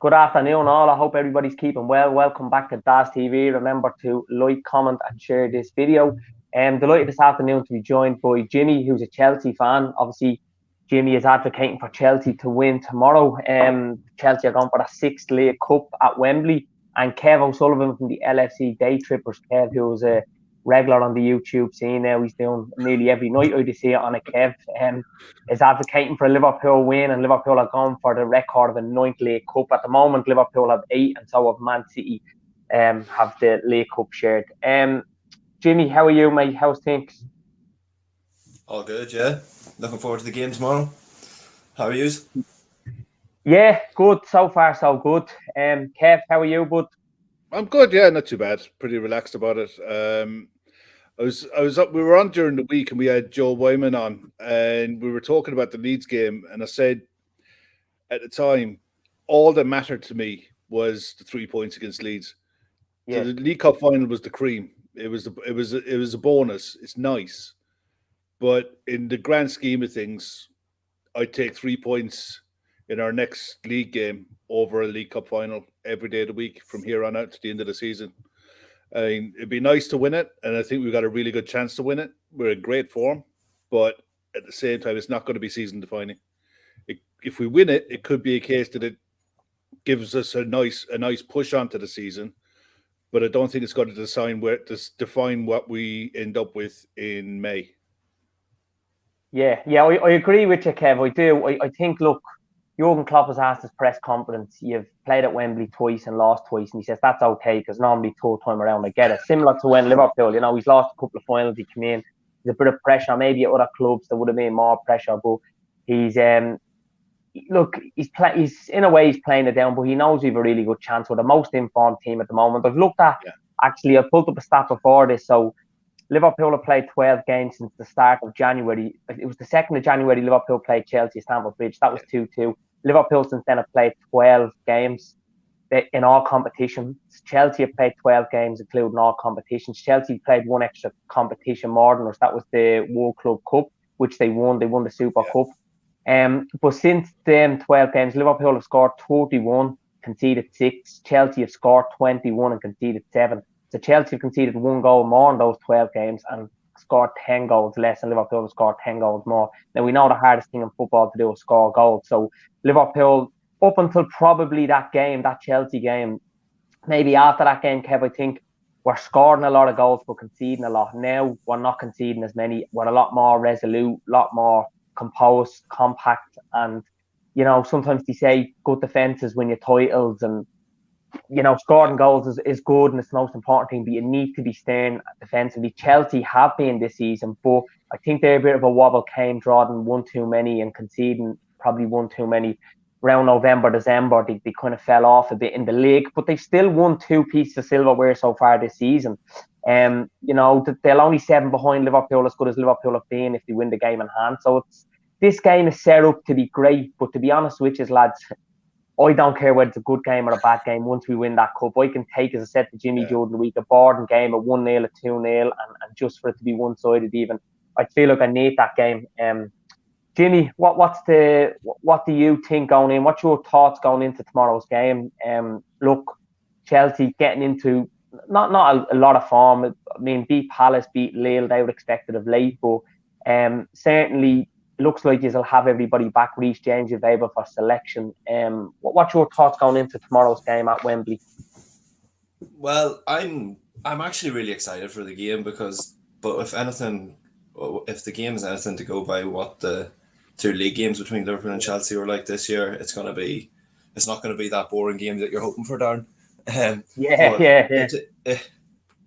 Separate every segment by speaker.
Speaker 1: Good afternoon, all. I hope everybody's keeping well. Welcome back to DAS TV. Remember to like, comment, and share this video. Delighted this afternoon to be joined by Jimmy, who's a Chelsea fan. Obviously, Jimmy is advocating for Chelsea to win tomorrow. Chelsea are going for the sixth League Cup at Wembley. And Kev O'Sullivan from the LFC Day Trippers, Kev, who's a regular on the YouTube scene now. He's doing nearly every night I see it on a Kev. Is advocating for a Liverpool win, and Liverpool are going for the record of a 9th League Cup. At the moment, Liverpool have 8, and so have Man City have the League Cup shared. Jimmy, how are you, mate? How's things?
Speaker 2: All good, yeah. Looking forward to the game tomorrow. How are you?
Speaker 1: Yeah, good. So far, so good. Kev, how are you, bud?
Speaker 3: I'm good, yeah, not too bad. Pretty relaxed about it. I was up. We were on during the week, and we had Joe Wyman on, and we were talking about the Leeds game. And I said at the time, all that mattered to me was the 3 points against Leeds. Yeah. So the League Cup final was the cream. It was a bonus. It's nice, but in the grand scheme of things, I'd take 3 points in our next league game over a League Cup final every day of the week from here on out to the end of the season. I mean, it'd be nice to win it, and I think we've got a really good chance to win it. We're in great form, but at the same time, it's not going to be season-defining. If we win it, it could be a case that it gives us a nice push onto the season, but I don't think it's going to define what we end up with in May.
Speaker 1: Yeah, I agree with you, Kev. I do. I think, look, Jurgen Klopp has asked his press conference, you've played at Wembley twice and lost twice, and he says that's okay because normally third time around I get it. Similar to when Liverpool, he's lost a couple of finals, he came in, there's a bit of pressure. Maybe at other clubs there would have been more pressure, but he's he's in a way he's playing it down, but he knows we've a really good chance. We're the most informed team at the moment. I've looked at actually, I pulled up a stat before this, so Liverpool have played 12 games since the start of January. It was the 2nd of January Liverpool played Chelsea at Stamford Bridge. That was 2-2. Liverpool since then have played 12 games in all competitions. Chelsea have played 12 games, including all competitions. Chelsea played one extra competition more than us. That was the World Club Cup, which they won. They won the Super Cup. But since then 12 games, Liverpool have scored 31, conceded 6. Chelsea have scored 21 and conceded 7. So Chelsea have conceded 1 goal more in those 12 games and scored 10 goals less, and Liverpool have scored 10 goals more. Now, we know the hardest thing in football to do is score goals. So Liverpool, up until probably that game, that Chelsea game, maybe after that game, Kev, I think we're scoring a lot of goals but conceding a lot. Now we're not conceding as many. We're a lot more resolute, a lot more composed, compact, and sometimes they say good defences win you titles, and scoring goals is good and it's the most important thing, but you need to be staying defensively. Chelsea have been this season, but I think they're a bit of a wobble came drawing one too many and conceding probably one too many. Around November, December, they kind of fell off a bit in the league, but they've still won 2 pieces of silverware so far this season. They're only 7 behind Liverpool, as good as Liverpool have been if they win the game in hand. So this game is set up to be great, but to be honest with you, lads, I don't care whether it's a good game or a bad game. Once we win that cup, I can take, as I said to Jimmy Jordan the week, a boring game, a 1-0, a 2-0, and just for it to be one-sided even. I feel like I need that game. Jimmy, what do you think going in? What's your thoughts going into tomorrow's game? Look, Chelsea getting into not a lot of form. I mean, beat Palace, beat Lille, they would expect it of late, but certainly looks like you'll have everybody back. Reece James available for selection. What's your thoughts going into tomorrow's game at Wembley?
Speaker 2: Well, I'm actually really excited for the game but if the game is anything to go by what the 2 league games between Liverpool and Chelsea were like this year, it's not going to be that boring game that you're hoping for, Darren.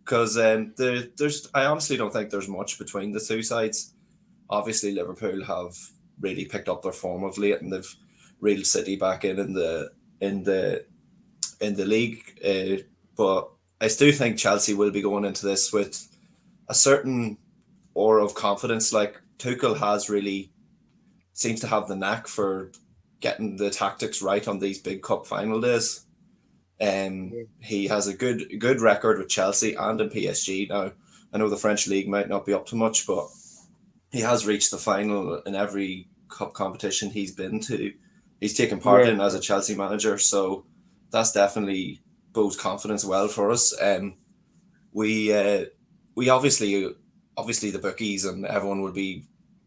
Speaker 2: Because I honestly don't think there's much between the two sides. Obviously, Liverpool have really picked up their form of late, and they've reeled City back in the league. But I still think Chelsea will be going into this with a certain aura of confidence. Like Tuchel seems to have the knack for getting the tactics right on these big cup final days. He has a good record with Chelsea and in PSG. Now, I know the French league might not be up to much, but he has reached the final in every cup competition he's been to. He's taken part in as a Chelsea manager. So that's definitely bodes confidence well for us. We obviously the bookies and everyone will be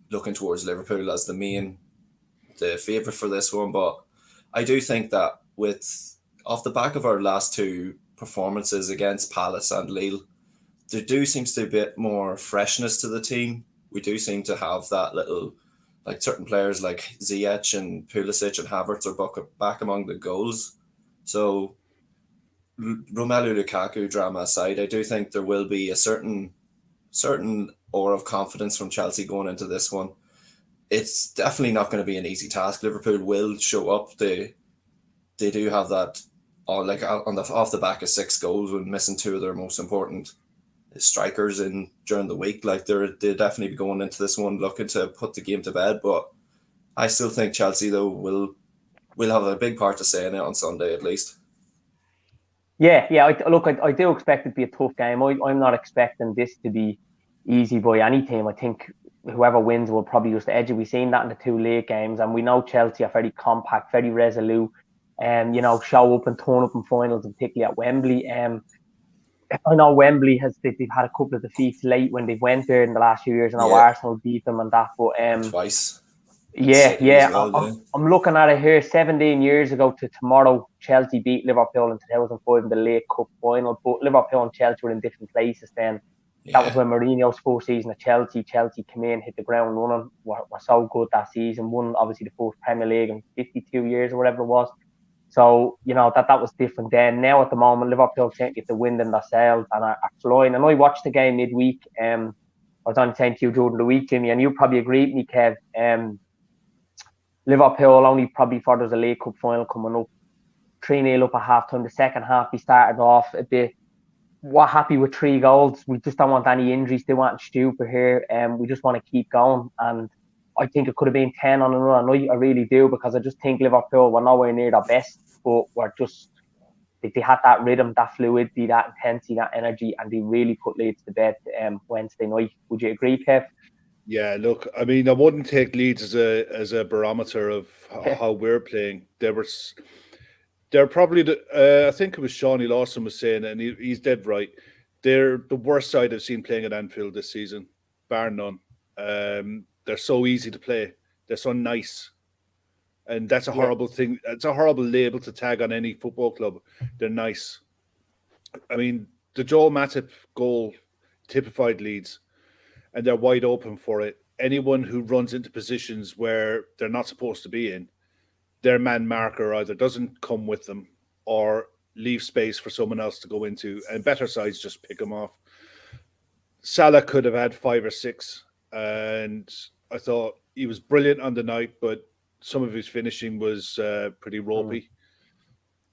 Speaker 2: looking towards Liverpool as the favourite for this one, but I do think that off the back of our last two performances against Palace and Lille, there do seems to be a bit more freshness to the team. We do seem to have that little, like certain players like Ziyech and Pulisic and Havertz are back among the goals. So Romelu Lukaku drama aside, I do think there will be a certain aura of confidence from Chelsea going into this one. It's definitely not going to be an easy task. Liverpool will show up. They do have that, off the back of 6 goals when missing 2 of their most important strikers in during the week. Like they'll definitely be going into this one looking to put the game to bed. But I still think Chelsea though will have a big part to say in it on Sunday at least.
Speaker 1: Yeah. I do expect it to be a tough game. I'm not expecting this to be easy by any team. I think whoever wins will probably just edge it. We've seen that in the 2 late games, and we know Chelsea are very compact, very resolute, and show up and turn up in finals, particularly at Wembley. I know Wembley they've had a couple of defeats late when they've went there in the last few years. I know Arsenal beat them and that, but
Speaker 2: twice.
Speaker 1: I'm looking at it here. 17 years ago to tomorrow, Chelsea beat Liverpool in 2005 in the League Cup final. But Liverpool and Chelsea were in different places then. That was when Mourinho's first season at Chelsea. Chelsea came in, hit the ground running. Were so good that season. Won obviously the first Premier League in 52 years or whatever it was. So that was different then. Now at the moment, Liverpool can't get the wind in themselves and are flying. And I watched the game midweek. I was on saying to you during the week, Jimmy, and you probably agree with me, Kev. Liverpool only probably thought there was a League Cup final coming up. 3-0 up at half time. The second half, we started off a bit. We're happy with 3 goals. We just don't want any injuries. They want stupid here. We just want to keep going. And I think it could have been 10 on another night. I really do, because I just think Liverpool were nowhere near their best, but they had that rhythm, that fluidity, that intensity, that energy, and they really put Leeds to bed Wednesday night. Would you agree, Kev?
Speaker 3: Yeah, look, I mean, I wouldn't take Leeds as a barometer of how we're playing. They're probably I think it was Shawnee Lawson was saying, and he's dead right. They're the worst side I've seen playing at Anfield this season, bar none. They're so easy to play. They're so nice, and that's a horrible thing. It's a horrible label to tag on any football club. They're nice. I mean, the Joel Matip goal typified Leeds, and they're wide open for it. Anyone who runs into positions where they're not supposed to be in, their man marker either doesn't come with them or leave space for someone else to go into, and better sides just pick them off. Salah could have had 5 or 6, and I thought he was brilliant on the night, but some of his finishing was pretty ropey.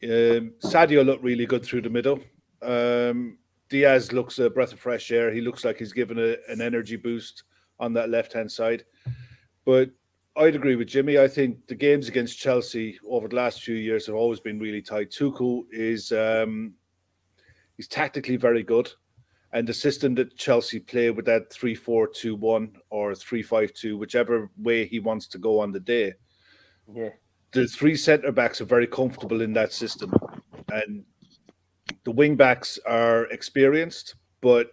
Speaker 3: Sadio looked really good through the middle. Diaz looks a breath of fresh air. He looks like he's given an energy boost on that left-hand side. But I'd agree with Jimmy. I think the games against Chelsea over the last few years have always been really tight. Tuchel is he's tactically very good. And the system that Chelsea play with that 3-4-2-1 or 3-5-2, whichever way he wants to go on the day, the 3 centre-backs are very comfortable in that system. And the wing-backs are experienced, but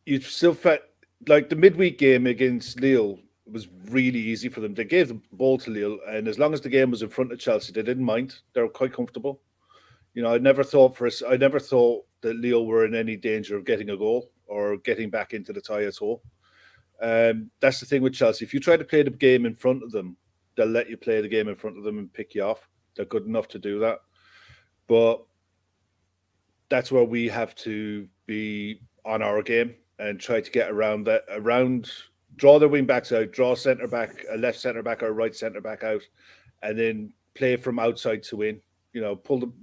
Speaker 3: you still felt like the midweek game against Lille was really easy for them. They gave the ball to Lille, and as long as the game was in front of Chelsea, they didn't mind. They were quite comfortable. I never thought that Lille were in any danger of getting a goal or getting back into the Tyres hole. That's the thing with Chelsea. If you try to play the game in front of them, they'll let you play the game in front of them and pick you off. They're good enough to do that. But that's where we have to be on our game and try to get around that. Draw the wing backs out, draw a left centre back or a right centre back out, and then play from outside to in.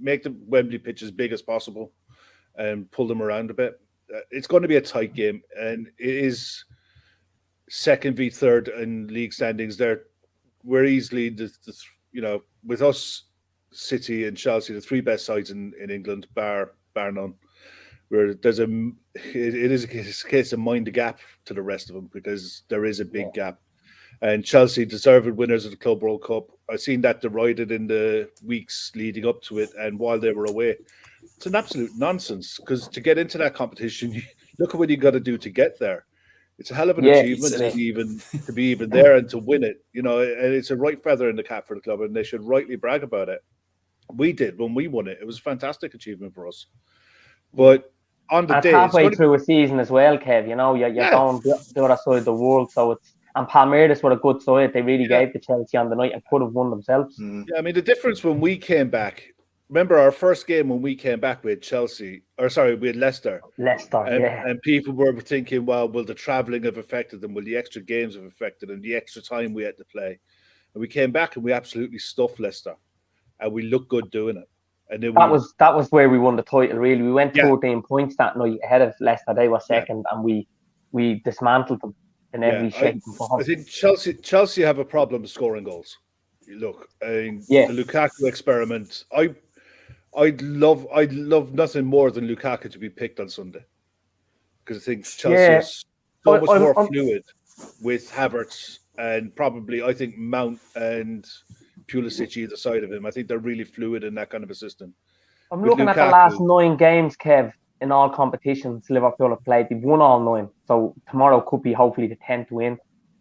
Speaker 3: Make the Wembley pitch as big as possible and pull them around a bit. It's going to be a tight game, and it is second v third in league standings. We're easily with us, City and Chelsea, the 3 best sides in England, bar none. Where it is a case of mind the gap to the rest of them, because there is a big gap. And Chelsea deserved winners of the Club World Cup. I've seen that derided in the weeks leading up to it and while they were away. It's an absolute nonsense because to get into that competition, look at what you got to do to get there. It's a hell of an achievement to be even there and to win it. And it's a right feather in the cap for the club, and they should rightly brag about it. We did when we won it. It was a fantastic achievement for us. But on the day,
Speaker 1: halfway through a season as well, Kev. You're going the other side of the world, so and Palmeiras were a good side. They really gave to Chelsea on the night and could have won themselves.
Speaker 3: Yeah, I mean the difference when we came back. Remember our first game when we came back with Leicester. And people were thinking, well, will the travelling have affected them? Will the extra games have affected them? The extra time we had to play? And we came back and we absolutely stuffed Leicester. And we looked good doing it. And then
Speaker 1: that was where we won the title, really. We went 14 points that night ahead of Leicester. They were second, and we dismantled them in every shape and form.
Speaker 3: I think Chelsea have a problem scoring goals. Look, the Lukaku experiment, I'd love nothing more than Lukaku to be picked on Sunday, because I think Chelsea is so much more fluid with Havertz and probably I think Mount and Pulisic either side of him. I think they're really fluid in that kind of a system.
Speaker 1: I'm looking at the last 9 games, Kev, in all competitions Liverpool have played. They've won all 9, so tomorrow could be hopefully the 10th win.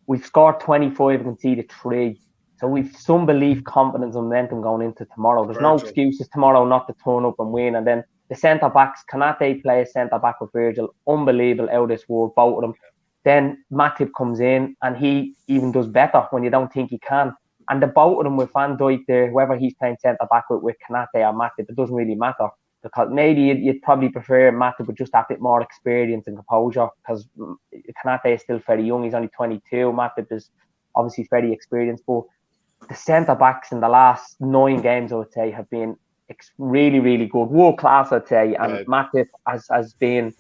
Speaker 1: We've scored 25 and conceded 3. So we've some belief, confidence, and momentum going into tomorrow. There's no excuses tomorrow not to turn up and win. And then the centre-backs, Konate plays centre-back with Virgil. Unbelievable, out of this world, both of them. Then Matip comes in and he even does better when you don't think he can. And the both of them with Van Dijk there, whoever he's playing centre-back with Konate or Matip, it doesn't really matter. Because maybe you'd probably prefer Matip with just that bit more experience and composure, because Konate is still very young. He's only 22. Matip is obviously very experienced. But the centre-backs in the last 9 games, I would say, have been really, really good. World class, I'd say. And Matip has been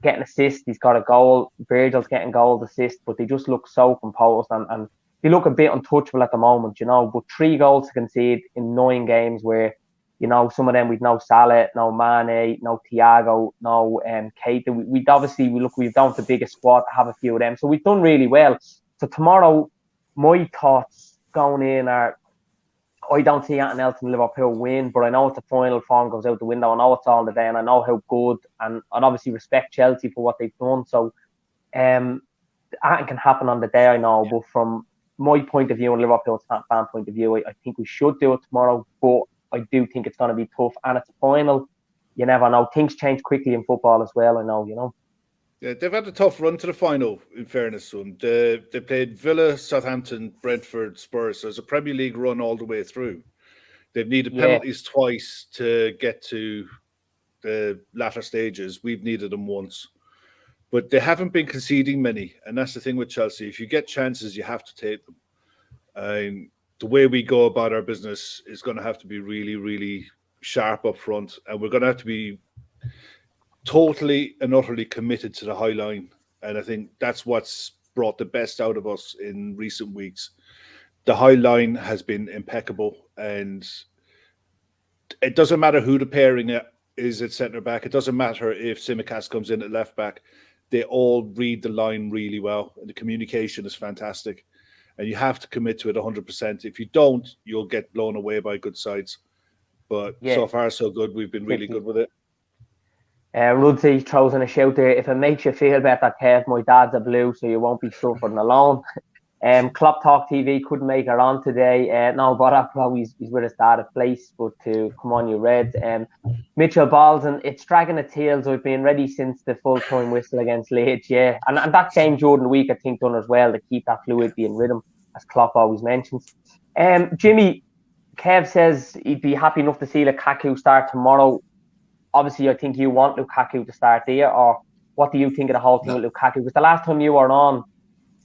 Speaker 1: getting assists. He's got a goal. Virgil's getting goals, assists. But they just look so composed. And they look a bit untouchable at the moment, But 3 goals to concede in 9 games where, some of them we've no Salah, no Mane, no Thiago, no Keita. We've done the biggest squad to have a few of them. So we've done really well. So tomorrow, my thoughts going in are, I don't see anything else in Liverpool win, but I know it's the final form goes out the window. I know it's all the day, and I know how good, and obviously respect Chelsea for what they've done. So, anything can happen on the day, I know. But from my point of view and Liverpool's fan point of view, I think we should do it tomorrow. But I do think it's going to be tough, and it's a final. You never know. Things change quickly in football as well. I know.
Speaker 3: Yeah, they've had a tough run to the final, in fairness to them. They played Villa, Southampton, Brentford, Spurs. So it's a Premier League run all the way through. They've needed penalties twice to get to the latter stages. We've needed them once. But they haven't been conceding many. And that's the thing with Chelsea. If you get chances, you have to take them. The way we go about our business is going to have to be really, really sharp up front. And we're going to have to be totally and utterly committed to the high line. And I think that's what's brought the best out of us in recent weeks. The high line has been impeccable, and it doesn't matter who the pairing is at centre back. It doesn't matter if Tsimikas comes in at left back. They all read the line really well, and the communication is fantastic. And you have to commit to it 100%. If you don't, you'll get blown away by good sides. But so far, so good. We've been really good with it.
Speaker 1: Rudsey throws in a shout there. If it makes you feel better, Kev, my dad's a blue, so you won't be suffering alone. Klopp Talk TV couldn't make her on today. No bother, he's with his dad at place, but to come on, you Reds. Mitchell Balson, it's dragging its heels. I've been ready since the full-time whistle against Leeds, and that game during the week, I think, done as well to keep that fluidity and rhythm, as Klopp always mentions. Jimmy, Kev says he'd be happy enough to see Lukaku start tomorrow. Obviously, I think you want Lukaku to start there, or what do you think of the whole thing with Lukaku? Because the last time you were on,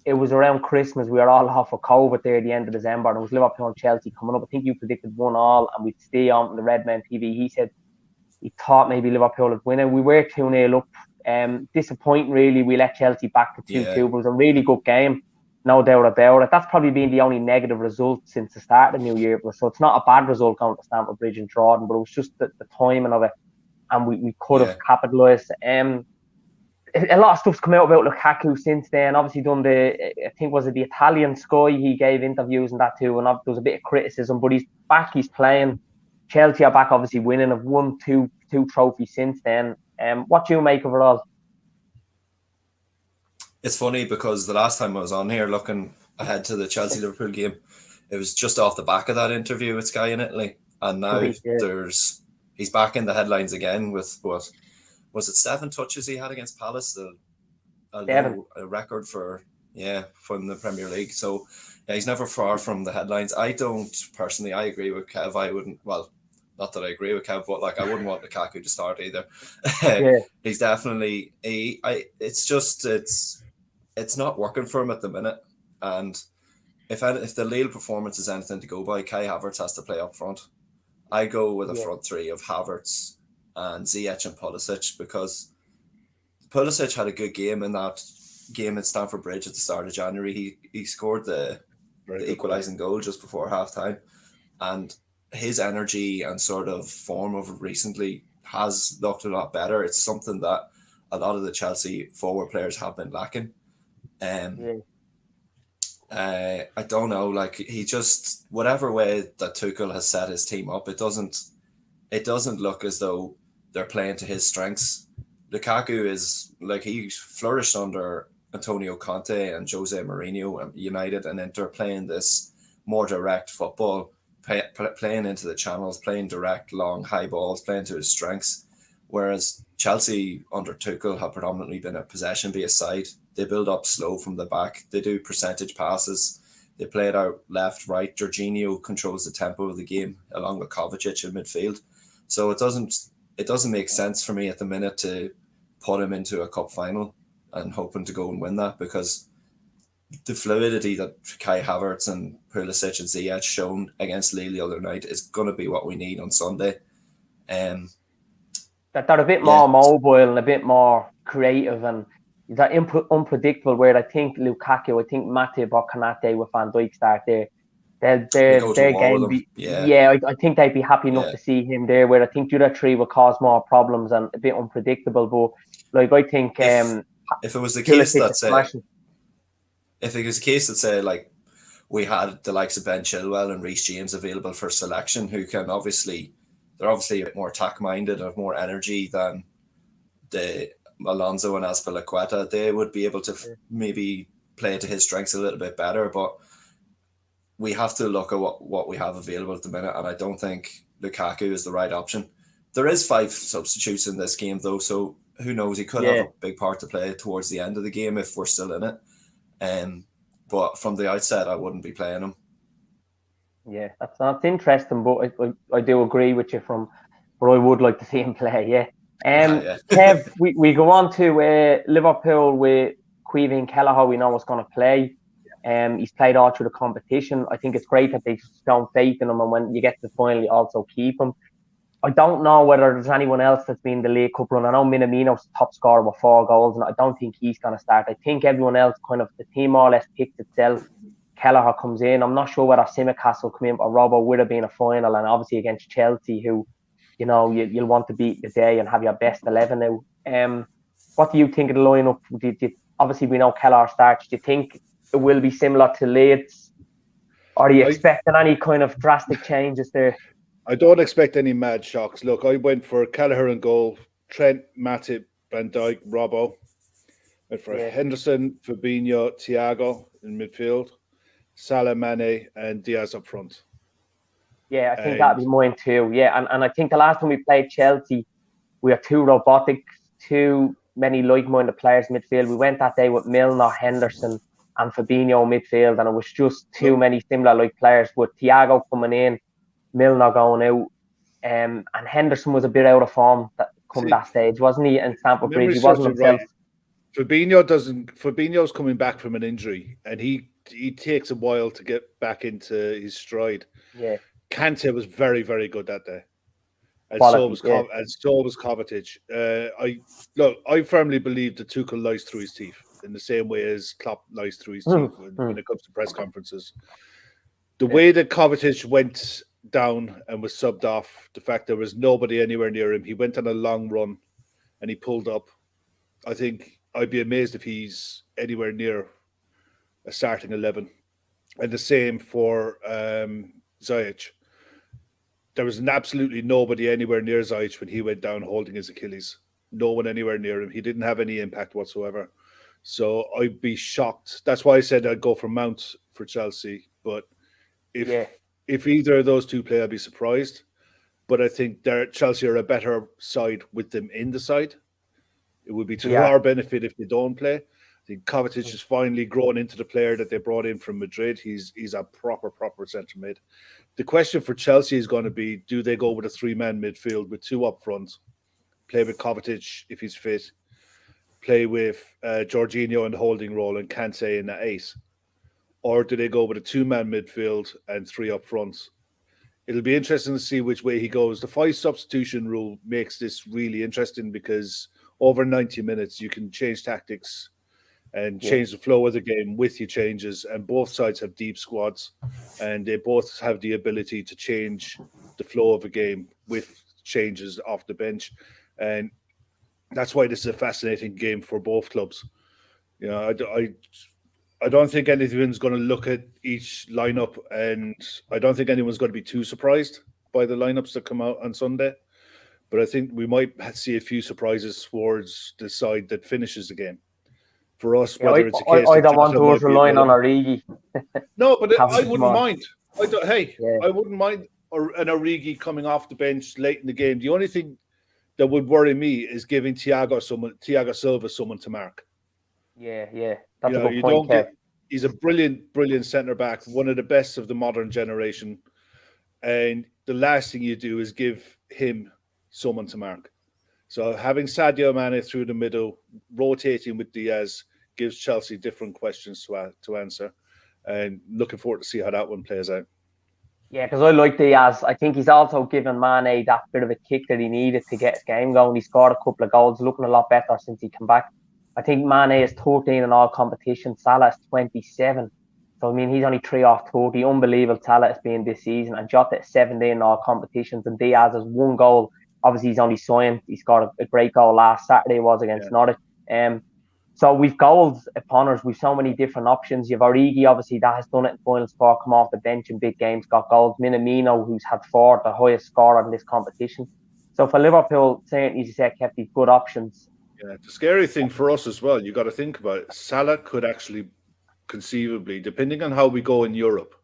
Speaker 1: it was around Christmas. We were all off for COVID there at the end of December, and it was Liverpool and Chelsea coming up. I think you predicted 1-1, and we'd stay on the Redmen TV. He said he thought maybe Liverpool would win it. We were 2-0 up. Disappointing, really. We let Chelsea back to 2-2, but it was a really good game, no doubt about it. That's probably been the only negative result since the start of the new year. So it's not a bad result going to Stamford Bridge and Trawden, but it was just the timing of it. And we could have capitalised. a lot of stuff's come out about Lukaku since then. Obviously done I think was it the Italian Sky, he gave interviews and that too, and there was a bit of criticism, but he's back, he's playing. Chelsea are back, obviously winning, have won two trophies since then. What do you make of it all?
Speaker 2: It's funny because the last time I was on here looking ahead to the Chelsea-Liverpool game, it was just off the back of that interview with Sky in Italy, and now he's back in the headlines again with what was it, 7 touches he had against Palace, a record for from the Premier League. So yeah, he's never far from the headlines. I don't personally. I agree with Kev. I wouldn't. Well, not that I agree with Kev, but like I wouldn't want Lukaku to start either. He's definitely it's not working for him at the minute, and if the Lille performance is anything to go by, Kai Havertz has to play up front. I go with a front three of Havertz and Ziyech and Pulisic, because Pulisic had a good game in that game at Stamford Bridge at the start of January. He scored the equalising goal just before halftime, and his energy and sort of form of recently has looked a lot better. It's something that a lot of the Chelsea forward players have been lacking. I don't know, like he just, whatever way that Tuchel has set his team up, it doesn't look as though they're playing to his strengths. Lukaku is like, he flourished under Antonio Conte and Jose Mourinho and United and Inter, playing this more direct football, playing into the channels, playing direct long high balls, playing to his strengths. Whereas Chelsea under Tuchel have predominantly been a possession-based side. They build up slow from the back. They do percentage passes. They play it out left, right. Jorginho controls the tempo of the game along with Kovacic in midfield. So it doesn't make sense for me at the minute to put him into a cup final and hoping to go and win that, because the fluidity that Kai Havertz and Pulisic and Ziyech shown against Lille the other night is going to be what we need on Sunday.
Speaker 1: That they're a bit more mobile and a bit more creative, and they're unpredictable. Where I think Lukaku, I think Matip or Konate with Van Dijk start there, their game. I think they'd be happy enough to see him there. Where I think the other three will cause more problems and a bit unpredictable. But like I think,
Speaker 2: if it was the case that say like we had the likes of Ben Chilwell and Reece James available for selection, who can they're obviously a bit more attack minded, have more energy than the Alonso and Azpilicueta, they would be able to maybe play to his strengths a little bit better. But we have to look at what we have available at the minute, and I don't think Lukaku is the right option. There is 5 substitutes in this game though, so who knows, he could have a big part to play towards the end of the game if we're still in it. But from the outset, I wouldn't be playing him.
Speaker 1: Yeah, that's interesting, but I do agree with you but I would like to see him play, Kev, we go on to Liverpool with Caoimhín Kelleher. We know what's going to play. He's played all through the competition. I think it's great that they've shown faith in him, and when you get to the final, you also keep him. I don't know whether there's anyone else that's been the League Cup run. I know Minamino's the top scorer with 4 goals, and I don't think he's going to start. I think everyone else, kind of the team more or less picks itself. Kelleher comes in. I'm not sure whether Tsimikas will come in, but Robbo would have been a final, and obviously against Chelsea, who, you know, you'll want to beat the day and have your best 11 now. What do you think of the lineup? Obviously, we know Kelleher starts. Do you think it will be similar to Leeds? Or are you expecting any kind of drastic changes there?
Speaker 3: I don't expect any mad shocks. Look, I went for Kelleher in goal, Trent, Matip, Van Dijk, Robbo. Went for Henderson, Fabinho, Thiago in midfield, Salah, Mane, and Diaz up front.
Speaker 1: Yeah, I think that'd be mine too. Yeah, and I think the last time we played Chelsea, we were too robotic, too many like-minded players in midfield. We went that day with Milner, Henderson, and Fabinho midfield, and it was just too many similar like players, with Thiago coming in, Milner going out, and Henderson was a bit out of form that stage, wasn't he? In Stamford Bridge, he wasn't himself.
Speaker 3: Fabinho's coming back from an injury, and he takes a while to get back into his stride.
Speaker 1: Yeah.
Speaker 3: Kante was very, very good that day. And so was Kovacic. I firmly believe that Tuchel lies through his teeth in the same way as Klopp lies through his teeth when it comes to press conferences. The way that Kovacic went down and was subbed off, the fact there was nobody anywhere near him, he went on a long run and he pulled up. I think I'd be amazed if he's anywhere near a starting 11. And the same for Ziyech. There was absolutely nobody anywhere near Ziyech when he went down holding his Achilles. No one anywhere near him. He didn't have any impact whatsoever. So I'd be shocked. That's why I said I'd go for Mount for Chelsea. But if either of those two play, I'd be surprised. But I think Chelsea are a better side with them in the side. It would be to our benefit if they don't play. I think Kovacic has finally grown into the player that they brought in from Madrid. He's a proper centre mid. The question for Chelsea is going to be, do they go with a 3-man midfield with 2 up front, play with Kovacic if he's fit, play with Jorginho in the holding role and Kante in the 8? Or do they go with a 2-man midfield and 3 up front? It'll be interesting to see which way he goes. The 5 substitution rule makes this really interesting because over 90 minutes, you can change tactics and change the flow of the game with your changes. And both sides have deep squads, and they both have the ability to change the flow of a game with changes off the bench. And that's why this is a fascinating game for both clubs. You know, I don't think anyone's going to look at each lineup, and I don't think anyone's going to be too surprised by the lineups that come out on Sunday. But I think we might see a few surprises towards the side that finishes the game. For us, whether it's a case
Speaker 1: I don't want to relying on Origi.
Speaker 3: No, but I wouldn't mind. I wouldn't mind an Origi coming off the bench late in the game. The only thing that would worry me is giving Thiago Silva someone to mark.
Speaker 1: Yeah. That's a good point.
Speaker 3: He's a brilliant centre back, one of the best of the modern generation. And the last thing you do is give him someone to mark. So having Sadio Mane through the middle, rotating with Diaz, gives Chelsea different questions to answer. And looking forward to see how that one plays out.
Speaker 1: Yeah, because I like Diaz. I think he's also given Mane that bit of a kick that he needed to get his game going. He scored a couple of goals, looking a lot better since he came back. I think Mane is 13 in all competitions. Salah is 27. So, I mean, he's only 3 off 30. Unbelievable Salah has been this season. And Jota is 17 in all competitions. And Diaz has 1 goal. Obviously, he's only signed. He scored a great goal last Saturday. It was against Norwich. So we've goals upon us. We've so many different options. You've Origi, obviously, that has done it in final sport, come off the bench in big games, got goals. Minamino, who's had 4, the highest scorer in this competition. So for Liverpool, certainly, as you said, kept these good options.
Speaker 3: Yeah, the scary thing for us as well, you got to think about it. Salah could actually conceivably, depending on how we go in Europe,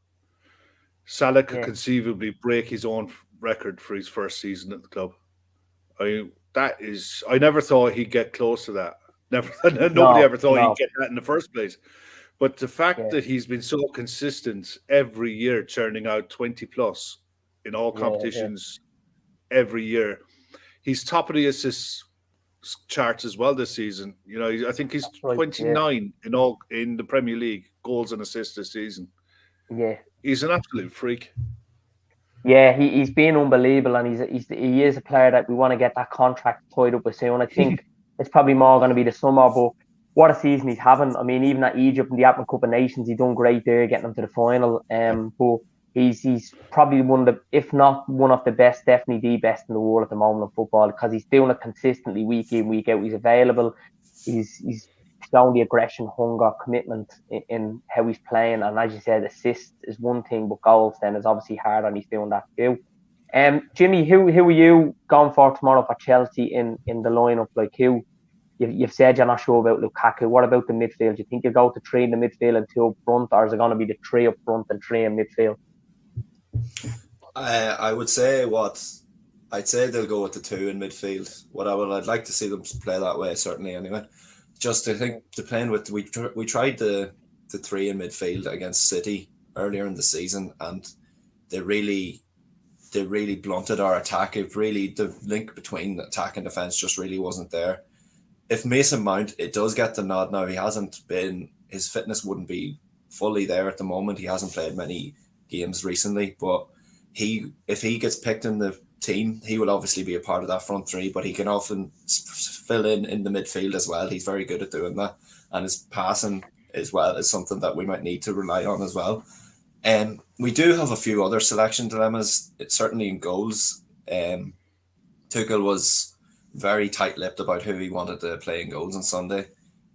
Speaker 3: Salah could conceivably break his own record for his first season at the club. I never thought he'd get close to that. Nobody ever thought he'd get that in the first place. But the fact that he's been so consistent every year, churning out 20 plus in all competitions every year, he's top of the assists charts as well this season. You know, I think he's 29 in the Premier League goals and assists this season.
Speaker 1: Yeah,
Speaker 3: he's an absolute freak.
Speaker 1: Yeah, he's been unbelievable, and he is a player that we want to get that contract tied up with soon. I think it's probably more going to be the summer, but what a season he's having. I mean, even at Egypt in the African Cup of Nations, he's done great there, getting them to the final. But he's probably one of the, if not one of the best, definitely the best in the world at the moment in football, because he's doing it consistently week in, week out. He's available. He's showing the aggression, hunger, commitment in how he's playing. And as you said, assists is one thing, but goals then is obviously hard, and he's doing that too. Jimmy, who are you going for tomorrow for Chelsea in the lineup? Like, who you've said you're not sure about Lukaku. What about the midfield? Do you think you go to 3 in the midfield and 2 up front, or is it going to be the 3 up front and 3 in midfield?
Speaker 2: I would say I'd say they'll go with the 2 in midfield. I'd like to see them play that way, certainly anyway. Just I think the playing with we tried the 3 in midfield against City earlier in the season, and they really blunted our attack. The link between attack and defense just really wasn't there. If Mason Mount, it does get the nod now. His fitness wouldn't be fully there at the moment. He hasn't played many games recently, but if he gets picked in the team, he will obviously be a part of that front 3, but he can often fill in the midfield as well. He's very good at doing that, and his passing as well is something that we might need to rely on as well. We do have a few other selection dilemmas, certainly in goals. Tuchel was very tight-lipped about who he wanted to play in goals on Sunday.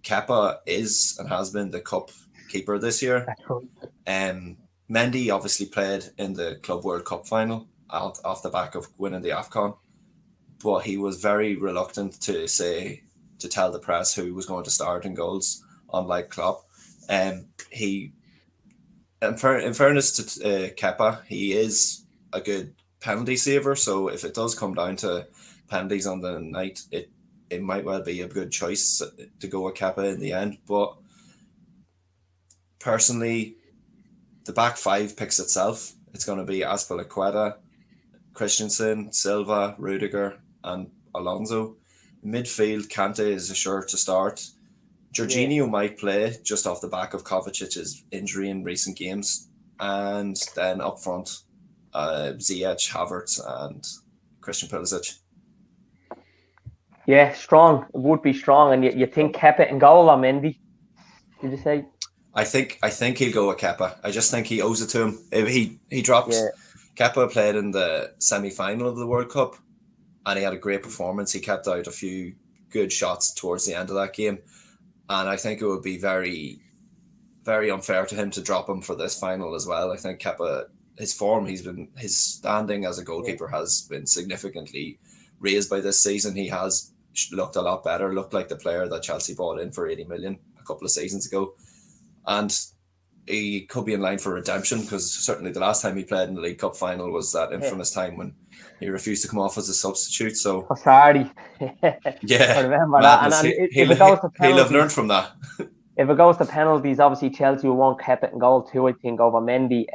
Speaker 2: Kepa is and has been the cup keeper this year. Mendy obviously played in the Club World Cup final off the back of winning the AFCON, but he was very reluctant to tell the press who was going to start in goals, unlike Klopp. He, in fairness to Kepa, he is a good penalty saver. So if it does come down to penalties on the night, it might well be a good choice to go with Kepa in the end. But personally, the back five picks itself. It's going to be Azpilicueta, Christensen, Silva, Rudiger, and Alonso. Midfield, Kante is sure to start. Jorginho might play just off the back of Kovacic's injury in recent games. And then up front, Ziyech, Havertz, and Christian Pulisic.
Speaker 1: Yeah, strong. It would be strong. And you think Kepa in goal or Mendy? Did you say?
Speaker 2: I think he'll go with Kepa. I just think he owes it to him. If he drops. Yeah. Kepa played in the semi-final of the World Cup, and he had a great performance. He kept out a few good shots towards the end of that game, and I think it would be very, very unfair to him to drop him for this final as well. I think Kepa, his standing as a goalkeeper has been significantly raised by this season. He has looked a lot better, looked like the player that Chelsea bought in for 80 million a couple of seasons ago. And he could be in line for redemption, because certainly the last time he played in the League Cup final was that infamous time when he refused to come off as a substitute. So
Speaker 1: sorry.
Speaker 2: Yeah.
Speaker 1: I remember that. And
Speaker 2: he'll have learned from that.
Speaker 1: If it goes to penalties, obviously Chelsea will want Kepa in goal too, I think, over Mendy.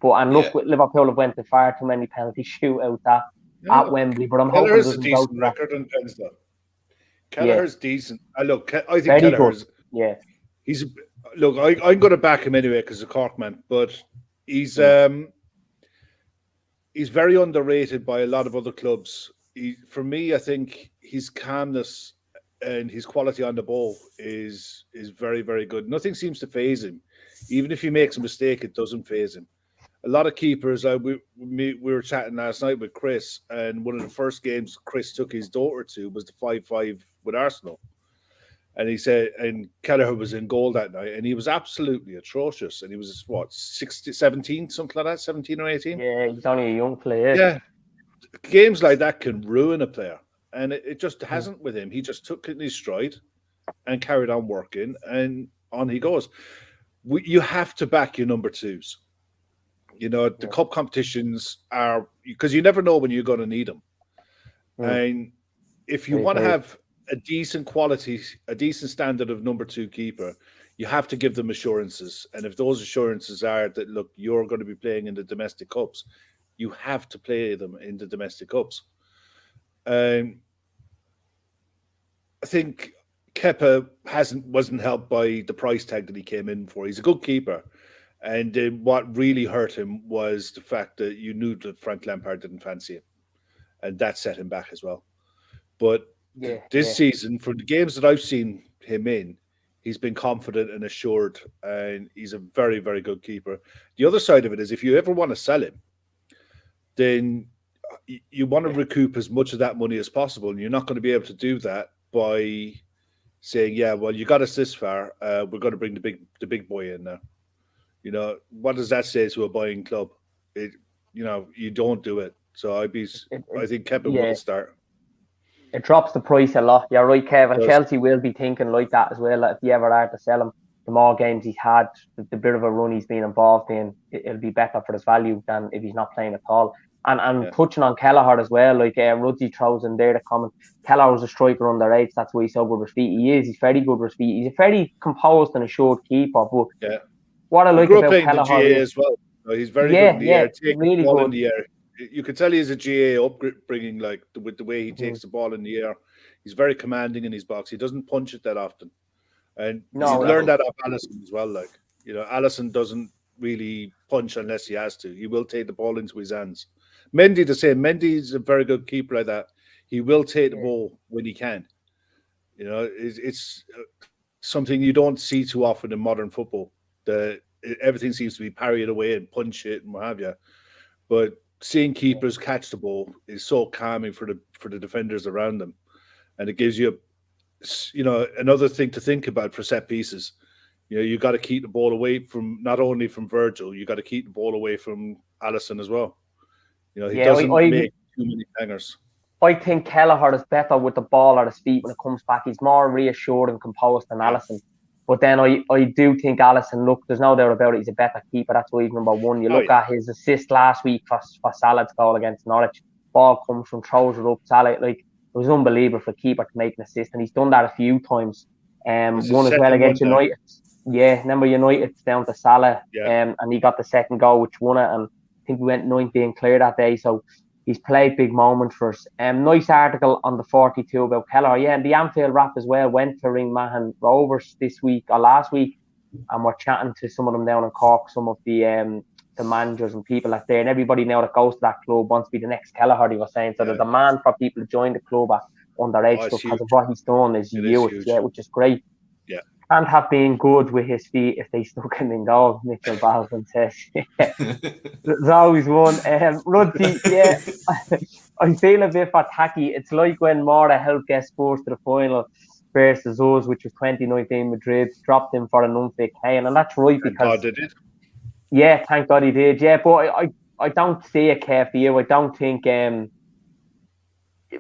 Speaker 1: Liverpool have went to far too many penalty shootouts at Wembley, but I'm hoping it doesn't go to
Speaker 3: record in pens, though. Kelleher's decent. I think Kelleher's I'm going to back him anyway because he's a Cork man, but he's very underrated by a lot of other clubs. For me, I think his calmness and his quality on the ball is very, very good. Nothing seems to faze him. Even if he makes a mistake, it doesn't faze him. A lot of keepers, we were chatting last night with Chris, and one of the first games Chris took his daughter to was the 5-5 with Arsenal. And he said, and Kelleher was in goal that night, and he was absolutely atrocious. And he was, 17, something like that, 17 or 18?
Speaker 1: Yeah, he's only a young player.
Speaker 3: Yeah. Games like that can ruin a player. And it just hasn't with him. He just took it in his stride and carried on working, and on he goes. You have to back your number twos. The cup competitions are, because you never know when you're going to need them. And if you want to have a decent quality, a decent standard of number two keeper, you have to give them assurances. And if those assurances are that, look, you're going to be playing in the domestic cups, you have to play them in the domestic cups. I think Kepa wasn't helped by the price tag that he came in for. He's a good keeper. And what really hurt him was the fact that you knew that Frank Lampard didn't fancy him. And that set him back as well. But this season, for the games that I've seen him in, he's been confident and assured, and he's a very, very good keeper. The other side of it is, if you ever want to sell him, then you want to recoup as much of that money as possible, and you're not going to be able to do that by saying, "Yeah, well, you got us this far. We're going to bring the big boy in now." What does that say to a buying club? You don't do it. So I think Kepa will start.
Speaker 1: It drops the price a lot. You're right, Kev. And Chelsea will be thinking like that as well. Like, if you ever are to sell him, the more games he's had, the bit of a run he's been involved in, it'll be better for his value than if he's not playing at all. And touching on Kelleher as well, like Ruddy throws in there the comment, Kelleher was a striker under eights. That's why he's so good with his feet. He's very good with his feet. He's a very composed and assured keeper. But what I like about Kelleher is
Speaker 3: as well. He's very good in the air.
Speaker 1: Really good.
Speaker 3: In the air. You can tell he's a GA upbringing, like with the way he takes the ball in the air. He's very commanding in his box. He doesn't punch it that often, and he's learned that off Alisson as well. Like Alisson doesn't really punch unless he has to. He will take the ball into his hands. Mendy the same. Mendy's a very good keeper like that. He will take the ball when he can. It's something you don't see too often in modern football. Everything seems to be parried away and punch it and what have you, but seeing keepers catch the ball is so calming for the defenders around them, and it gives you another thing to think about for set pieces. You got to keep the ball away from not only from Virgil, you got to keep the ball away from Alisson as well. He doesn't make too many bangers.
Speaker 1: I think Kelleher is better with the ball at his feet when it comes back. He's more reassured and composed than Alisson. But then I do think Alisson, look, there's no doubt about it, he's a better keeper. That's why he's number one. You look at his assist last week for Salah's goal against Norwich. Ball comes from, throws it up. Salah, it was unbelievable for a keeper to make an assist. And he's done that a few times. One as well against United. Yeah, remember United's down to Salah. And he got the second goal, which won it. And I think we went 19 clear that day. So he's played big moments for us. Nice article on the 42 about Kelleher. Yeah, and the Anfield Wrap as well went to Ring Mahon Rovers this week or last week, and we're chatting to some of them down in Cork, some of the managers and people that's there, and everybody now that goes to that club wants to be the next Kelleher, he was saying. So the demand for people to join the club at underage stuff because of what he's done is huge, which is great.
Speaker 3: Yeah.
Speaker 1: Can't have been good with his feet if they stuck him in goal, Mitchell Baldwin says. There's always one. Ruddy, I feel a bit for Tacky. It's like when Mora helped get Spurs to the final versus us, which was 2019 Madrid, dropped him for an unfit Kane, and that's right because...
Speaker 3: God did it.
Speaker 1: Yeah, thank God he did. Yeah, but I don't see a Kev for you. I don't think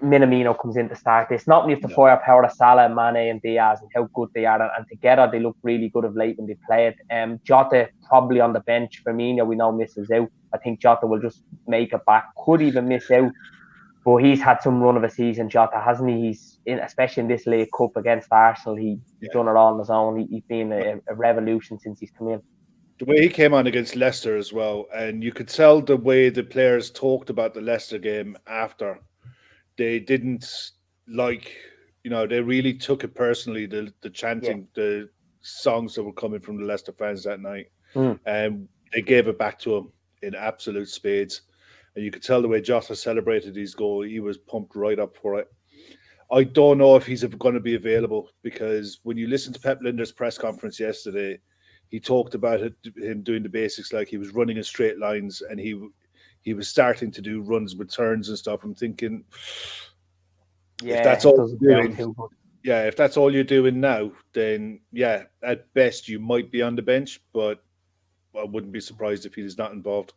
Speaker 1: Minamino comes in to start this. Not with the firepower of Salah, Mane and Diaz and how good they are, and together they look really good of late when they play it. Jota probably on the bench. Firmino we know misses out. I think Jota will just make it back. Could even miss out, but he's had some run of a season, Jota, hasn't he? He's in, especially in this League Cup against Arsenal. He's done it all on his own. He's been a revolution since he's come in.
Speaker 3: The way he came on against Leicester as well, and you could tell the way the players talked about the Leicester game after. They didn't they really took it personally, the chanting, the songs that were coming from the Leicester fans that night. And they gave it back to him in absolute spades. And you could tell the way Jota celebrated his goal, he was pumped right up for it. I don't know if he's going to be available, because when you listen to Pep Lijnders' press conference yesterday, he talked about him doing the basics, like he was running in straight lines, and he was starting to do runs with turns and stuff. I'm thinking, if that's all you're doing, if that's all you're doing now, then at best you might be on the bench, but I wouldn't be surprised if he's not involved.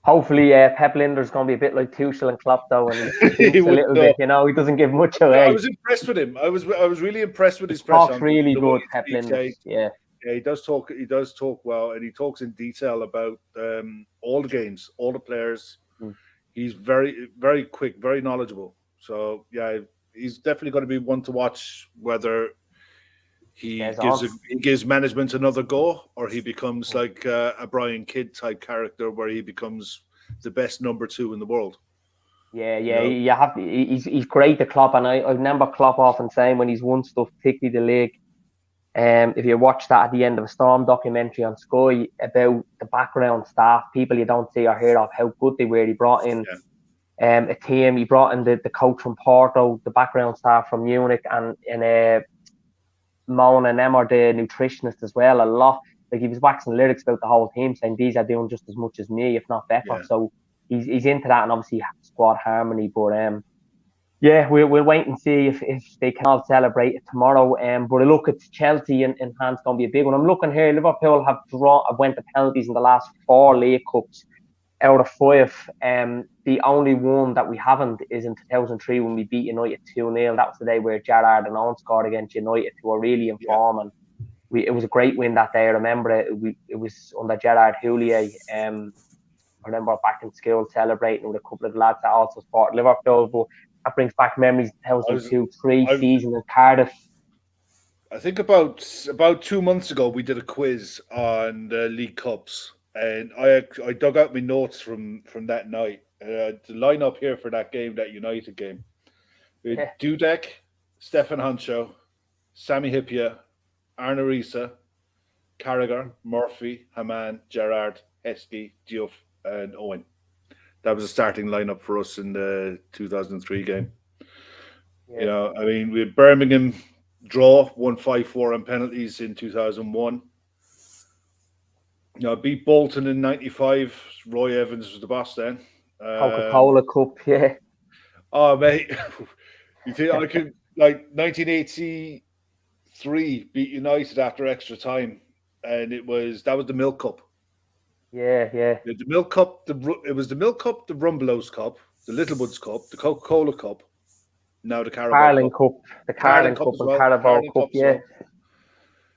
Speaker 1: Hopefully, Pep Lijnders going to be a bit like Tuchel and Klopp, though, and he a little bit, he doesn't give much away.
Speaker 3: I was impressed with him. I was really impressed with his press.
Speaker 1: Talks really good, Pep Lijnders. Yeah,
Speaker 3: he does talk. He does talk well, and he talks in detail about all the games, all the players. He's very, very quick, very knowledgeable. So he's definitely going to be one to watch. Whether he gives management another go, or he becomes like a Brian Kidd type character, where he becomes the best number 2 in the world.
Speaker 1: You have. He's great to Klopp, and I remember Klopp often saying when he's won stuff, particularly the league. If you watch that at the end of a Storm documentary on Sky about the background staff, people you don't see or hear of, how good they were. He brought in a team. He brought in the coach from Porto, the background staff from Munich, and Moan and them are the nutritionists as well. A lot. Like, he was waxing lyrics about the whole team, saying these are doing just as much as me, if not better. So he's into that, and obviously squad harmony. But we'll wait and see if they can all celebrate it tomorrow. But look, it's Chelsea and hands going to be a big one. I'm looking here. Liverpool have went to penalties in the last 4 League Cups out of 5. The only one that we haven't is in 2003 when we beat United 2-0. That was the day where Gerrard and Owen scored against United, who were really in form, and it was a great win that day. I remember it. It was under Gerard Houllier. I remember back in school celebrating with a couple of lads that also support Liverpool. But that brings back memories of 2002-03 season in Cardiff.
Speaker 3: I think about 2 months ago we did a quiz on the League Cups, and I dug out my notes from that night. The lineup here for that game, that United game: we had Dudek, Stefan Hancho, Sami Hyypiä, Arne Riise, Carragher, Murphy, Hamann, Gerrard, Heskey, Diouf, and Owen. That was a starting lineup for us in the 2003 game. We had Birmingham draw 1-5-4 on penalties in 2001. Beat Bolton in 95. Roy Evans was the boss then.
Speaker 1: Coca-Cola Cup,
Speaker 3: Oh, mate. You think like 1983 beat United after extra time, and that was the Milk Cup.
Speaker 1: Yeah.
Speaker 3: The Milk Cup, it was the Milk Cup, the Rumbelows Cup, the Littlewoods Cup, the Coca-Cola Cup, now the Carabao
Speaker 1: Carling
Speaker 3: Cup.
Speaker 1: Cup, the
Speaker 3: Carling
Speaker 1: Carling
Speaker 3: Cup
Speaker 1: Cup
Speaker 3: as
Speaker 1: and
Speaker 3: well.
Speaker 1: Carabao
Speaker 3: Carling
Speaker 1: Cup,
Speaker 3: Cup as
Speaker 1: yeah.
Speaker 3: well.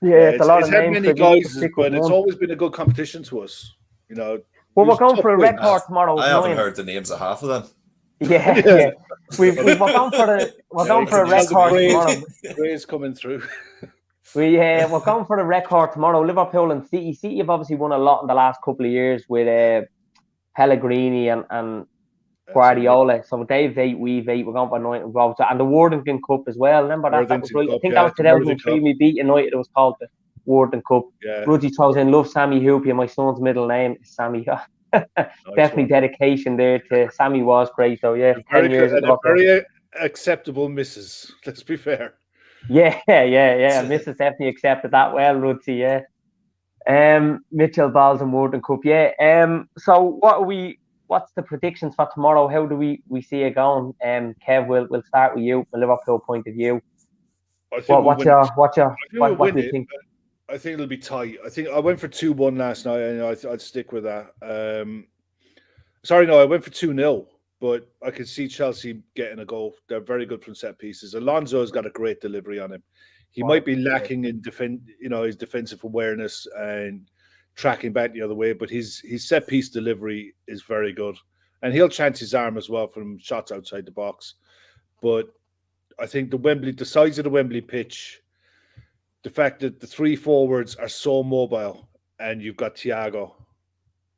Speaker 1: Yeah, it's a lot
Speaker 3: it's
Speaker 1: of
Speaker 3: had
Speaker 1: names
Speaker 3: many
Speaker 1: for you to
Speaker 3: guises,
Speaker 1: pick
Speaker 3: but
Speaker 1: up
Speaker 3: it's
Speaker 1: one.
Speaker 3: always been a good competition to us. You know, it
Speaker 1: Well, we're
Speaker 3: was a
Speaker 1: going
Speaker 3: tough
Speaker 1: for a
Speaker 3: win.
Speaker 1: record tomorrow.
Speaker 2: I haven't
Speaker 1: 9.
Speaker 2: heard the names of half of them.
Speaker 1: Yeah,
Speaker 3: Yeah.
Speaker 1: yeah. We're going for a record tomorrow.
Speaker 3: Gray's coming through.
Speaker 1: We're going for the record tomorrow. Liverpool and City. City have obviously won a lot in the last couple of years with Pellegrini and Guardiola. So they've 8, we've 8. We're going for 9 involved. And the Worthington Cup as well. Remember that? That was right. I think that was 2003. We beat United. It was called the Worthington Cup.
Speaker 3: Yeah.
Speaker 1: Ruddy throws in, love Sammy Hoopy. My son's middle name is Sammy. Definitely dedication there to Sammy was great. So yeah, 10 years.
Speaker 3: And a very acceptable missus. Let's be fair.
Speaker 1: Yeah. Mrs. definitely accepted that well, Ruddy. Yeah. Mitchell Balls and Worthington Cup. Yeah. So what's the predictions for tomorrow? How do we see it going? Kev, we'll start with you from a Liverpool point of view. What do you think?
Speaker 3: I think it'll be tight. I think I went for 2-1 last night, and I'd stick with that. I went for 2-0, but I could see Chelsea getting a goal. They're very good from set pieces. Alonso's got a great delivery on him. He might be lacking in his defensive awareness and tracking back the other way, but his set piece delivery is very good, and he'll chance his arm as well from shots outside the box. But I think the size of the Wembley pitch, the fact that the 3 forwards are so mobile, and you've got Thiago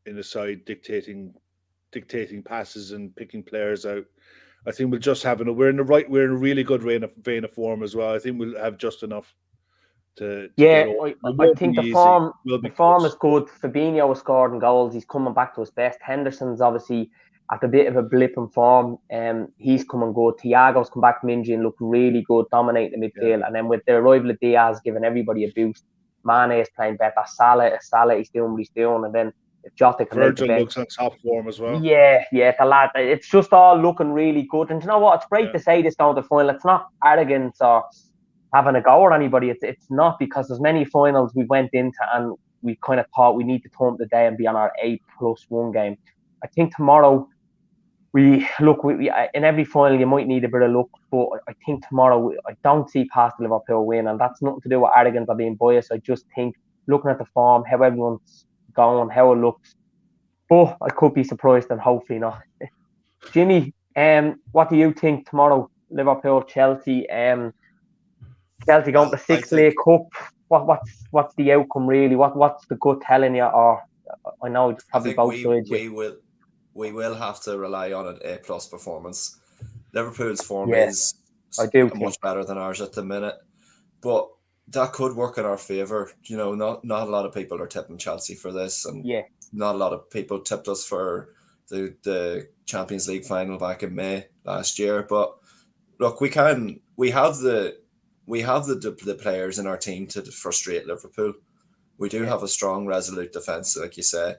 Speaker 3: in the side dictating passes and picking players out. I think we'll just have we're in a really good vein of form as well. I think we'll have just enough to get over.
Speaker 1: I think the form is good. Fabinho has scored in goals. He's coming back to his best. Henderson's obviously at a bit of a blip in form. He's coming good. Thiago's come back from injury and looked really good, dominating the midfield. Yeah. And then with the arrival of Diaz giving everybody a boost, Mane is playing better. Salah, he's doing what he's doing. And then if Jota can
Speaker 3: Virgil looks on top form as well.
Speaker 1: Yeah, the lad. It's just all looking really good. And you know what? It's great to say this going to the final. It's not arrogance or having a go at anybody. It's not, because there's many finals we went into and we kind of thought we need to turn the day and be on our 8+1 game. I think tomorrow we in every final you might need a bit of luck, but I think tomorrow I don't see past the Liverpool win, and that's nothing to do with arrogance or being biased. I just think looking at the form, how everyone's going, how it looks, but I could be surprised and hopefully not. Jimmy, what do you think tomorrow? Liverpool, Chelsea, Chelsea going to the 6th League Cup. What's the outcome really? What's the gut telling you? Or I know it's probably both sides.
Speaker 2: We will have to rely on an A+ performance. Liverpool's form is much better than ours at the minute, but that could work in our favour. You know, not a lot of people are tipping Chelsea for this, and not a lot of people tipped us for the Champions League final back in May last year. But look, we have the players in our team to frustrate Liverpool. We do have a strong, resolute defence, like you say.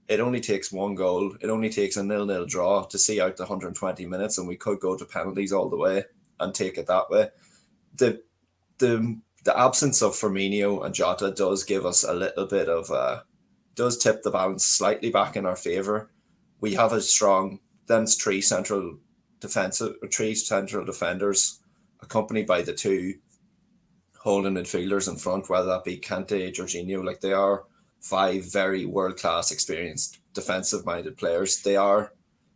Speaker 2: It only takes one goal. It only takes a 0-0 draw to see out the 120 minutes, and we could go to penalties all the way and take it that way. The absence of Firmino and Jota does give us a little bit of does tip the balance slightly back in our favour. We have a strong, then 3 central defenders, accompanied by the 2 holding midfielders in front, whether that be Kante, Jorginho. Like, they are 5 very world-class, experienced, defensive-minded players. They are,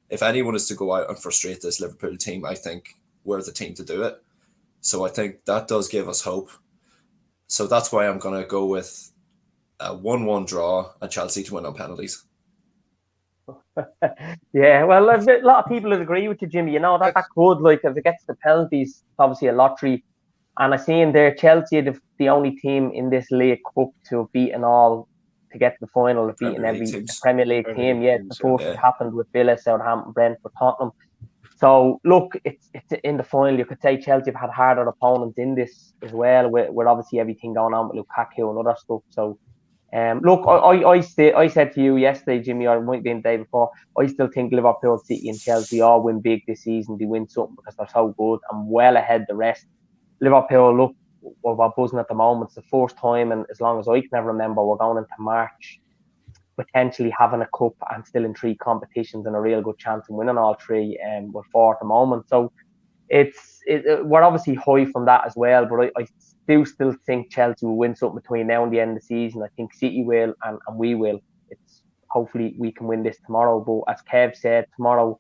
Speaker 2: if anyone is to go out and frustrate this Liverpool team, I think we're the team to do it. So I think that does give us hope. So that's why I'm going to go with a 1-1 draw and Chelsea to win on penalties.
Speaker 1: Yeah, well, a lot of people would agree with you, Jimmy. You know, that could, like, if it gets the penalties, it's obviously a lottery. And I see in there, Chelsea are the only team in this League Cup to have beaten all, to get to the final, of beating every Premier League team. Yeah, the first it happened with Villa, Southampton, Brentford, Tottenham. So, look, it's in the final. You could say Chelsea have had harder opponents in this as well, with obviously everything going on with Lukaku and other stuff. So, look, I said to you yesterday, Jimmy, or it might be the day before, I still think Liverpool, City and Chelsea all win big this season. They win something because they're so good and well ahead the rest. Liverpool, look, we're buzzing at the moment. It's the first time, and as long as I can ever remember, we're going into March potentially having a cup and still in 3 competitions and a real good chance of winning all 3. And we're 4 at the moment, so we're obviously high from that as well. But I do still think Chelsea will win something between now and the end of the season. I think City will, and we will. It's hopefully we can win this tomorrow. But as Kev said, tomorrow,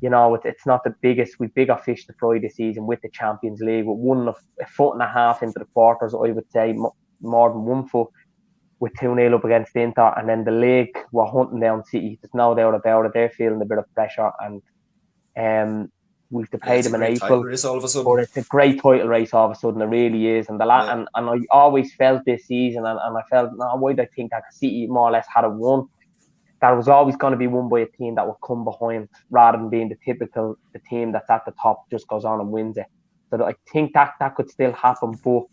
Speaker 1: it's not the biggest. We've bigger fish to fry this season with the Champions League. With a foot and a half into the quarters, I would say more than 1 foot, with 2-0 up against Inter, and then the league, we're hunting down City. There's no doubt about it. They're feeling a bit of pressure, and we've to play them in April. But it's a great title race all of a sudden. It really is. And and I always felt this season, and I felt, why do I think that City more or less had it won? That was always going to be won by a team that would come behind, rather than being the team that's at the top just goes on and wins it. So I think that could still happen, but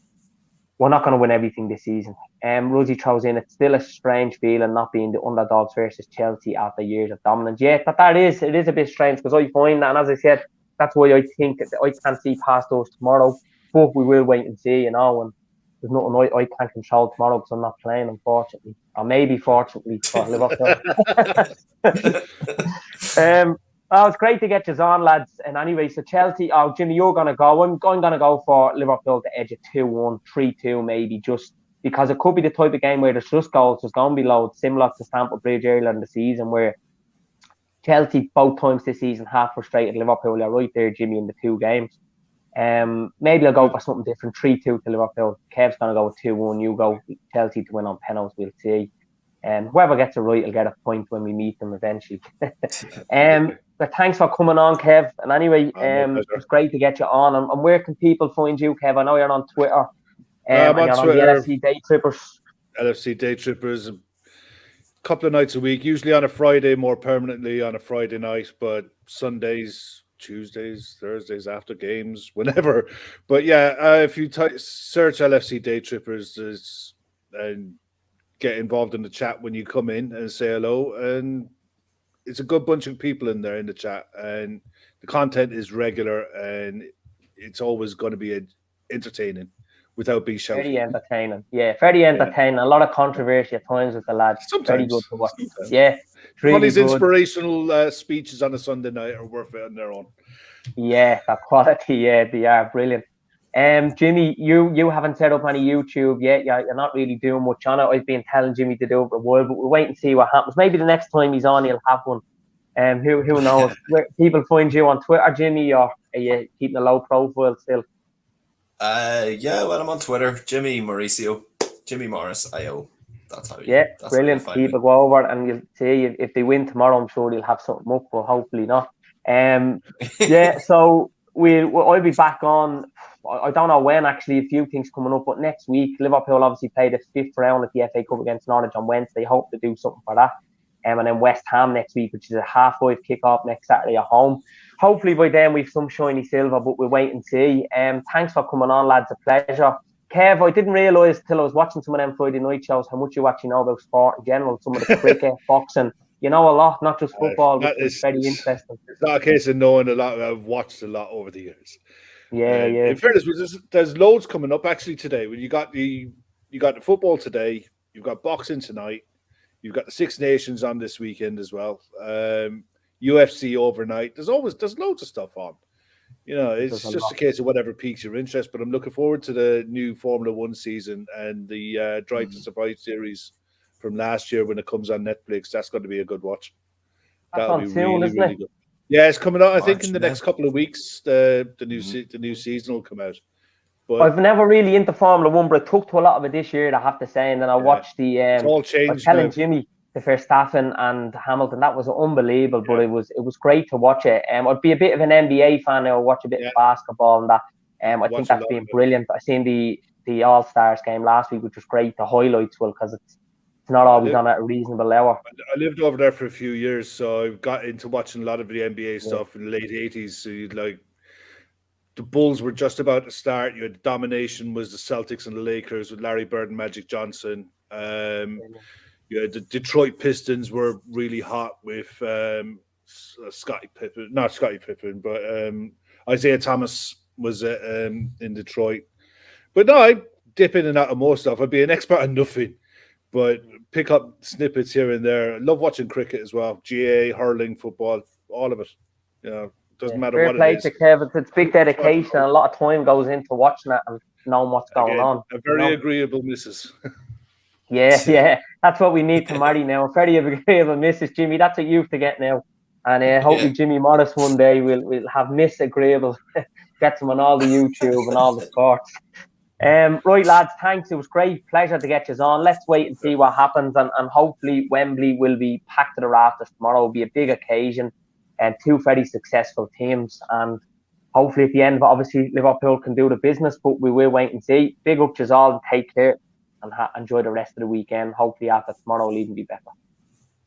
Speaker 1: we're not going to win everything this season. Rosie throws in, it's still a strange feeling not being the underdogs versus Chelsea after years of dominance. Yeah, it is a bit strange, because I find that, and as I said, that's why I think I can't see past those tomorrow. But we will wait and see, and there's nothing I can't control tomorrow because I'm not playing, unfortunately. Or maybe fortunately for Liverpool. It's great to get you on, lads. And anyway, so Chelsea, Jimmy, you're going to go. I'm going to go for Liverpool to edge it 2-1, 3-2 maybe, just because it could be the type of game where there's just goals. There's going to be loads, similar to Stamford Bridge earlier in the season, where Chelsea both times this season have frustrated Liverpool. You're right there, Jimmy, in the 2 games. Maybe I'll go for something different, 3-2 to Liverpool. Kev's going to go with 2-1. You go Chelsea to win on penalties, we'll see. Whoever gets it right will get a point when we meet them eventually. But thanks for coming on, Kev. And anyway, it's great to get you on. And where can people find you, Kev? I know you're on Twitter.
Speaker 3: I'm on Twitter.
Speaker 1: On the LFC Day Trippers.
Speaker 3: LFC Day Trippers, a couple of nights a week, usually on a Friday, more permanently on a Friday night, but Sundays, Tuesdays, Thursdays after games, whenever. But yeah, if you search LFC Day Trippers and get involved in the chat when you come in and say hello, and it's a good bunch of people in there in the chat, and the content is regular, and it's always going to be entertaining without being shouty.
Speaker 1: Very entertaining. Yeah, very entertaining. Yeah. A lot of controversy at times with the lads.
Speaker 3: Sometimes.
Speaker 1: Very good to watch. Yeah.
Speaker 3: Really all these inspirational speeches on a Sunday night are worth it on their own.
Speaker 1: Yeah, that quality. Yeah, they are brilliant. Jimmy, you haven't set up any YouTube yet. You're not really doing much on it. I've been telling Jimmy to do it for a while, but we'll wait and see what happens. Maybe the next time he's on, he'll have one. Who knows? Where people find you on Twitter, Jimmy, or are you keeping a low profile still?
Speaker 2: I'm on Twitter, Jimmy Mauricio, Jimmy Morris IO. That's how you.
Speaker 1: Yeah, brilliant. Keep it over, and you'll see if they win tomorrow. I'm sure they'll have something up, but hopefully not. So I'll be back on. I don't know when, actually. A few things coming up, but next week Liverpool obviously play the 5th round at the FA Cup against Norwich on Wednesday. Hope to do something for that. And then West Ham next week, which is a 5:30 kick-off next Saturday at home. Hopefully by then we've some shiny silver, but we'll wait and see. Thanks for coming on, lads. A pleasure. Kev, I didn't realise till I was watching some of them Friday night shows how much you actually know about sport in general. Some of the cricket, boxing. You know a lot, not just football, which is very interesting.
Speaker 3: It's not a case of knowing a lot. I've watched a lot over the years.
Speaker 1: Yeah.
Speaker 3: In fairness, there's loads coming up actually today. When you got the football today, you've got boxing tonight, you've got the Six Nations on this weekend as well. UFC overnight. There's loads of stuff on. It's just a case of whatever piques your interest. But I'm looking forward to the new Formula One season and the Drive to Survive series from last year when it comes on Netflix. That's going to be a good watch. That'll be really good. Yeah, it's coming out. I think in the next couple of weeks, the new season will come out. But
Speaker 1: I've never really into Formula One, but I took to a lot of it this year, I have to say. And then I watched the.
Speaker 3: It's all changed. I was
Speaker 1: telling Jimmy the Verstappen and Hamilton, that was unbelievable. But it was great to watch it. I'd be a bit of an NBA fan now. Watch a bit of basketball and that. I think that's been brilliant. I seen the All Stars game last week, which was great. The highlights because it's not always on at a reasonable hour.
Speaker 3: I lived over there for a few years, so I got into watching a lot of the NBA stuff in the late 80s. So the Bulls were just about to start. You had domination was the Celtics and the Lakers with Larry Bird and Magic Johnson. You had the Detroit Pistons were really hot with Scottie Pippen, not Scottie Pippen, but Isaiah Thomas was in Detroit. But no, I dip in and out of more stuff. I'd be an expert on nothing, but pick up snippets here and there. I love watching cricket as well. GA, hurling, football, all of it. Doesn't matter what it is.
Speaker 1: Fair play to Kev. It's big dedication, and a lot of time goes into watching it and knowing what's going on.
Speaker 3: A very agreeable missus.
Speaker 1: Yeah. That's what we need to marry now. A very agreeable missus, Jimmy. That's what you have to get now. And hopefully Jimmy Morris one day will have Miss Agreeable. Gets him on all the YouTube and all the sports. Right, lads, thanks. It was great. Pleasure to get you on. Let's wait and see what happens. And hopefully Wembley will be packed to the rafters tomorrow. It'll be a big occasion and two very successful teams. And hopefully at the end of it, obviously Liverpool can do the business, but we will wait and see. Big up to us all and take care and enjoy the rest of the weekend. Hopefully after tomorrow it'll even be better.